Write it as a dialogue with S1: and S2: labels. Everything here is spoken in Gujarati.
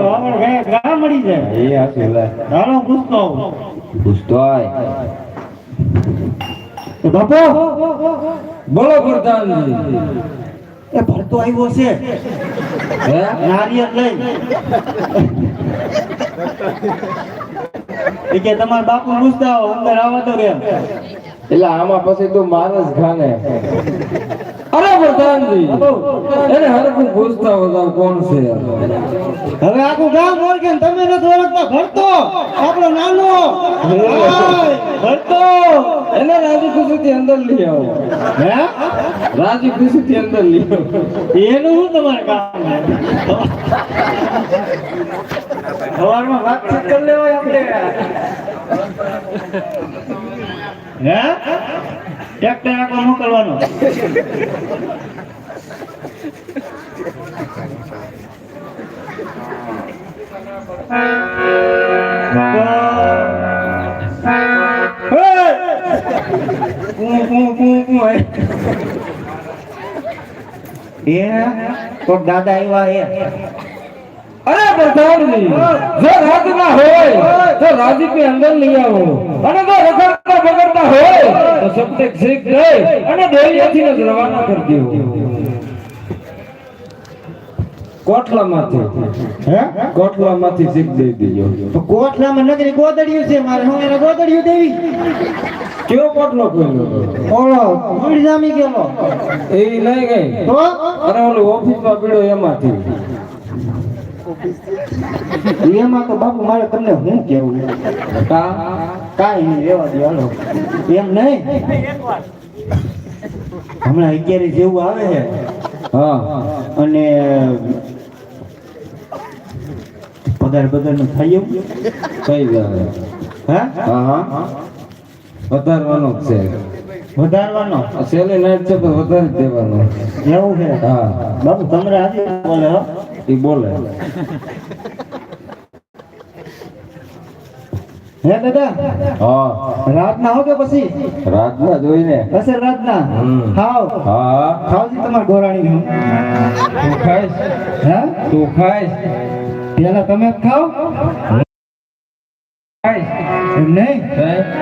S1: વાવણ ગયા ગ્રામ મળી જાય
S2: એ આ સુલા
S1: હાલો પૂછતો
S2: પૂછતોય
S1: બાપો
S2: બોલો પ્રધાનજી
S1: એ ભરતો આવ્યો છે
S2: હે
S1: નારિયેળ લઈ એ કે તમારા બાપુ પૂછતા હો અંદર આવવા તો કેમ
S2: એટલે આમાં પછી તું મારસ ખાને અરે પ્રધાનજી એને હરકું પૂછતા હતા કોણ છે
S1: હવે આખું ગામ ઓળખે ને તમે નથી ઓળખતા ભરતો આપણો નાનો ભરતો
S2: એને રાજી ખુશીથી અંદર લઈ આવો
S1: હે
S2: રાજી ખુશીથી અંદર લઈ આવો
S1: એનું શું તમારે કામ સવારમાં વાતચીત કરી લેવાય આપણે હે ટ્રેક્ટર આખો મોકલવાનો કોક દાદા આવ્યા
S2: અરે પ્રધાનજી જો રાતના હોય તો રાજીપી અંદર લઈ આવો અને જો રખડતા બગડતા હોય તો સપ્તક શીખ દે અને દોલિયાથી જ રવાના કરી દેવો કોટલામાંથી શીખ દઈ દેજો
S1: તો કોટલામાં નગરી ગોદડિયું છે મારે હું એને ગોદડિયું દેવી
S2: કેવો કોટલો ખોલ્યો
S1: ઓળો ઉડી જામી ગયેલો
S2: એ નહીં ગઈ
S1: તો
S2: અરે ઓલો ઓફિસમાં પીડો એમાંથી
S1: એમાં તો બાપુ મારે તમને શું કેવું કાંઈ નહીં રેવા દે હાલો એમ નહીં હમણાં 11 જેવું આવે છે
S2: હા
S1: અને પગાર નું થઈ ગયું
S2: કઈ જાય
S1: હા
S2: હા વધારવાનો છે
S1: વધારવાનો
S2: છેલ્લી નાઈટ છે તો વધારી દેવાનો
S1: એવું છે
S2: હા
S1: બાપુ તમને આજે બોલે હો
S2: એ બોલે
S1: હે દાદા
S2: હા
S1: રાતના હો કે પછી
S2: રાતના જોઈને
S1: હશે રાતના ખાવ
S2: હા
S1: ખાવજી તમાર ગોરાણી નું
S2: તું ખાઈશ
S1: હે
S2: તું ખાઈશ
S1: પેલા તમે જ ખાવ
S2: ખાઈશ
S1: એમ નહીં
S2: ખાઈશ